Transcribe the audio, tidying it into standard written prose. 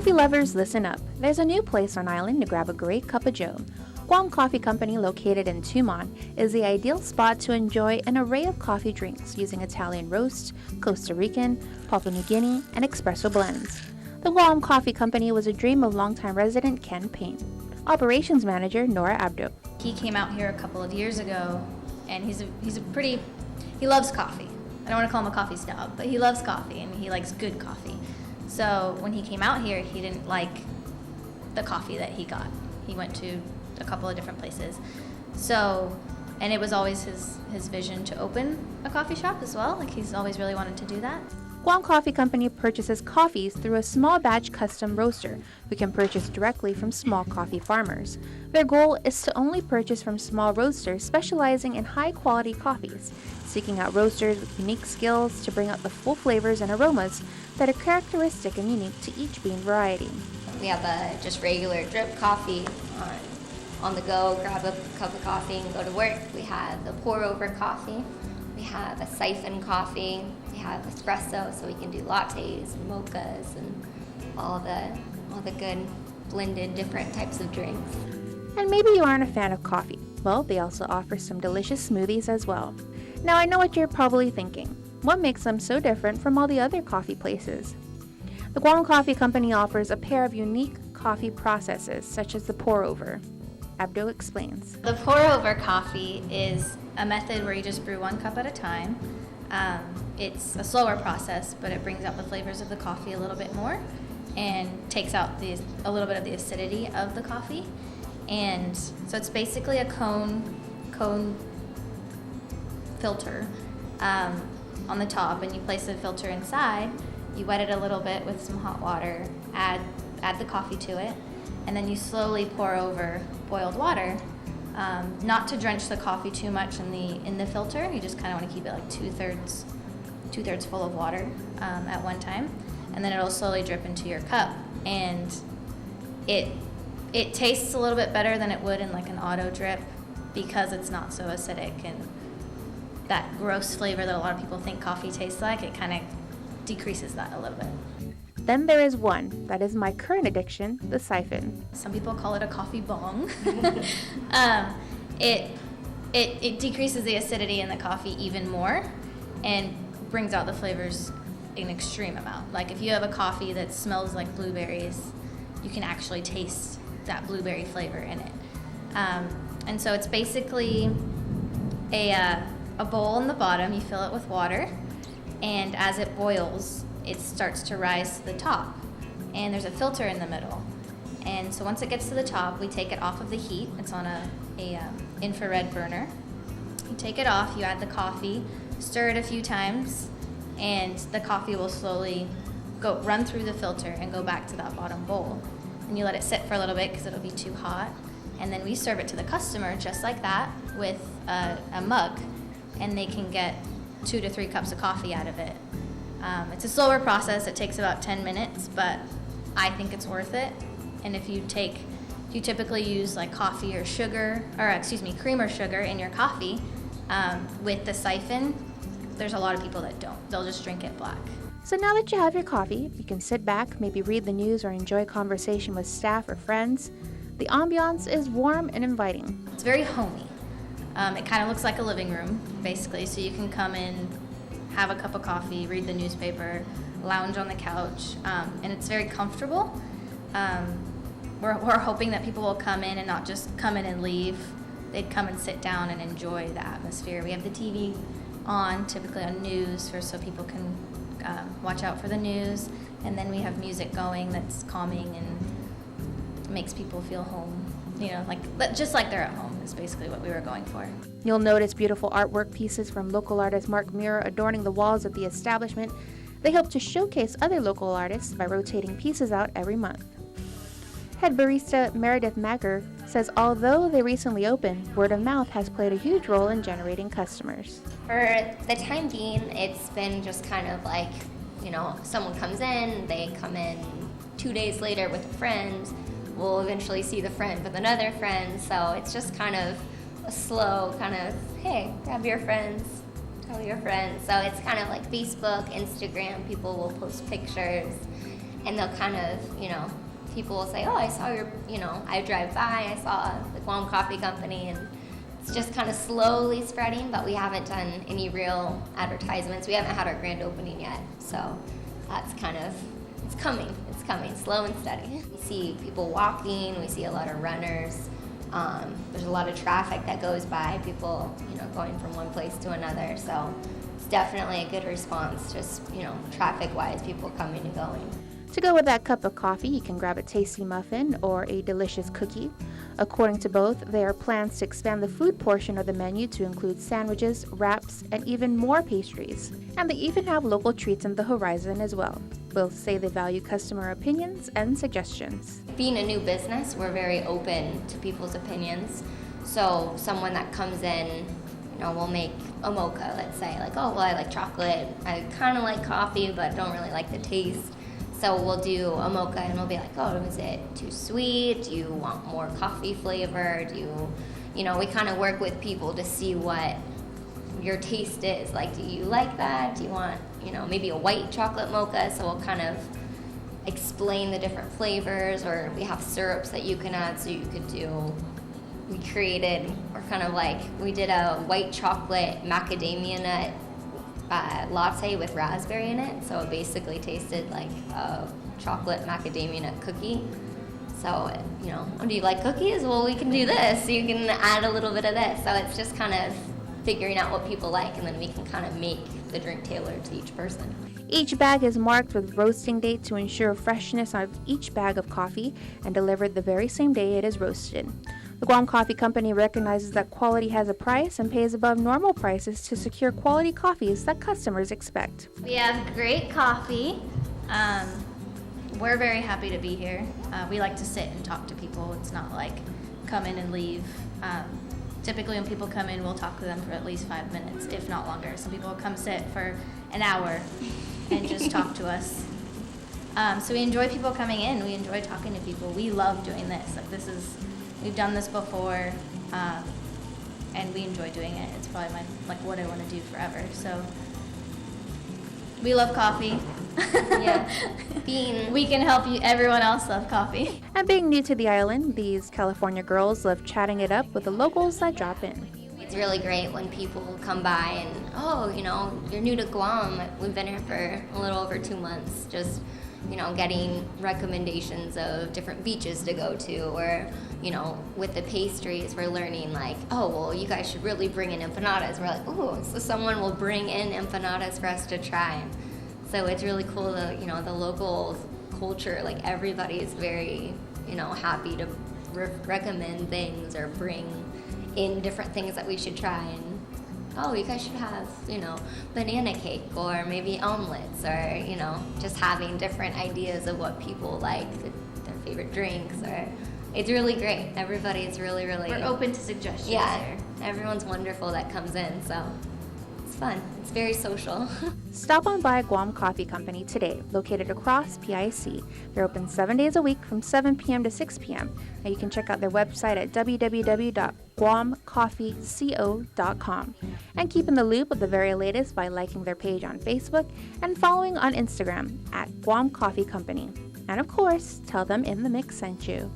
Coffee lovers, listen up. There's a new place on island to grab a great cup of joe. Guam Coffee Company, located in Tumon, is the ideal spot to enjoy an array of coffee drinks using Italian roast, Costa Rican, Papua New Guinea, and espresso blends. The Guam Coffee Company was a dream of longtime resident Ken Payne. Operations Manager Nora Abdo. He came out here a couple of years ago, and he loves coffee. I don't want to call him a coffee snob, but he loves coffee, and he likes good coffee. So when he came out here, he didn't like the coffee that he got. He went to a couple of different places. And it was always his vision to open a coffee shop as well. Like, he's always really wanted to do that. Guam Coffee Company purchases coffees through a small batch custom roaster who can purchase directly from small coffee farmers. Their goal is to only purchase from small roasters specializing in high-quality coffees, seeking out roasters with unique skills to bring out the full flavors and aromas that are characteristic and unique to each bean variety. We have just regular drip coffee on the go, grab a cup of coffee and go to work. We have the pour-over coffee. We have a siphon coffee. We have espresso, so we can do lattes and mochas and all the good blended different types of drinks. And maybe you aren't a fan of coffee. Well, they also offer some delicious smoothies as well. Now, I know what you're probably thinking. What makes them so different from all the other coffee places? The Guam Coffee Company offers a pair of unique coffee processes, such as the pour-over. Abdo explains. The pour-over coffee is a method where you just brew one cup at a time. It's a slower process, but it brings out the flavors of the coffee a little bit more and takes out a little bit of the acidity of the coffee. And so it's basically a cone filter on the top, and you place the filter inside. You wet it a little bit with some hot water, add the coffee to it, and then you slowly pour over boiled water, not to drench the coffee too much in the filter. You just kind of want to keep it like two-thirds full of water at one time, and then it'll slowly drip into your cup. And it tastes a little bit better than it would in like an auto drip because it's not so acidic, and that gross flavor that a lot of people think coffee tastes like, it kind of decreases that a little bit. Then there is one that is my current addiction, the siphon. Some people call it a coffee bong. It decreases the acidity in the coffee even more and brings out the flavors an extreme amount. Like, if you have a coffee that smells like blueberries, you can actually taste that blueberry flavor in it. And so it's basically a bowl in the bottom. You fill it with water, and as it boils, it starts to rise to the top, and there's a filter in the middle. And so once it gets to the top, we take it off of the heat. It's on a infrared burner. You take it off, you add the coffee, stir it a few times, and the coffee will slowly run through the filter and go back to that bottom bowl. And you let it sit for a little bit because it'll be too hot. And then we serve it to the customer just like that with a mug, and they can get 2 to 3 cups of coffee out of it. It's a slower process. It takes about 10 minutes, but I think it's worth it. And if you typically use like cream or sugar in your coffee, with the siphon, there's a lot of people that don't. They'll just drink it black. So now that you have your coffee, you can sit back, maybe read the news or enjoy conversation with staff or friends. The ambiance is warm and inviting. It's very homey. It kind of looks like a living room, basically, so you can come in, have a cup of coffee, read the newspaper, lounge on the couch, and it's very comfortable. We're hoping that people will come in and not just come in and leave. They'd come and sit down and enjoy the atmosphere. We have the TV on, typically on news, so people can watch out for the news, and then we have music going that's calming and makes people feel home. Just like they're at home is basically what we were going for. You'll notice beautiful artwork pieces from local artist Mark Muir adorning the walls of the establishment. They hope to showcase other local artists by rotating pieces out every month. Head barista Meredith Macker says although they recently opened, word of mouth has played a huge role in generating customers. For the time being, it's been just kind of like, someone comes in, they come in 2 days later with a friend, we'll eventually see the friend with another friend, so it's just kind of a slow kind of, hey, grab your friends, tell your friends. So it's kind of like Facebook, Instagram, people will post pictures, and they'll kind of, people will say, oh, I saw your, I drive by, I saw the Guam Coffee Company, and it's just kind of slowly spreading, but we haven't done any real advertisements. We haven't had our grand opening yet, so that's kind of, it's coming, slow and steady. We see people walking, we see a lot of runners. There's a lot of traffic that goes by, people, going from one place to another, so it's definitely a good response, just, traffic-wise, people coming and going. To go with that cup of coffee, you can grab a tasty muffin or a delicious cookie. According to both, there are plans to expand the food portion of the menu to include sandwiches, wraps, and even more pastries. And they even have local treats on the horizon as well. Both say they value customer opinions and suggestions. Being a new business, we're very open to people's opinions. So someone that comes in, we'll make a mocha, let's say, like, oh, well, I like chocolate. I kind of like coffee, but don't really like the taste. So we'll do a mocha and we'll be like, oh, is it too sweet? Do you want more coffee flavor? Do you, we kind of work with people to see what your taste is. Like, do you like that? Do you want, maybe a white chocolate mocha? So we'll kind of explain the different flavors, or we have syrups that you can add, so you could do, we did a white chocolate macadamia nut latte with raspberry in it, so it basically tasted like a chocolate macadamia nut cookie. So, oh, do you like cookies? Well, we can do this. You can add a little bit of this. So it's just kind of figuring out what people like, and then we can kind of make the drink tailored to each person. Each bag is marked with roasting date to ensure freshness of each bag of coffee and delivered the very same day it is roasted. The Guam Coffee Company recognizes that quality has a price and pays above normal prices to secure quality coffees that customers expect. We have great coffee. We're very happy to be here. We like to sit and talk to people. It's not like come in and leave. Typically when people come in, we'll talk to them for at least 5 minutes, if not longer. Some people will come sit for an hour and just talk to us. So we enjoy people coming in. We enjoy talking to people. We love doing this. We've done this before, and we enjoy doing it. It's probably what I want to do forever. So we love coffee. Yeah. We can help everyone else love coffee. And being new to the island, these California girls love chatting it up with the locals that drop in. It's really great when people come by and, oh, you're new to Guam. We've been here for a little over 2 months, just, getting recommendations of different beaches to go to, or, with the pastries, we're learning like, oh, well, you guys should really bring in empanadas. We're like, oh, so someone will bring in empanadas for us to try. So it's really cool that, the local culture, like everybody is very, happy to recommend things or bring in different things that we should try. And, oh, you guys should have, banana cake or maybe omelets, or, just having different ideas of what people like, their favorite drinks. Or it's really great. Everybody is really, really... We're open to suggestions. Yeah, here. Everyone's wonderful that comes in, so it's fun. It's very social. Stop on by Guam Coffee Company today, located across PIC. They're open 7 days a week from 7 p.m. to 6 p.m. Now you can check out their website at www.guamcoffeeco.com and keep in the loop of the very latest by liking their page on Facebook and following on Instagram at Guam Coffee Company. And of course, tell them In the Mix sent you.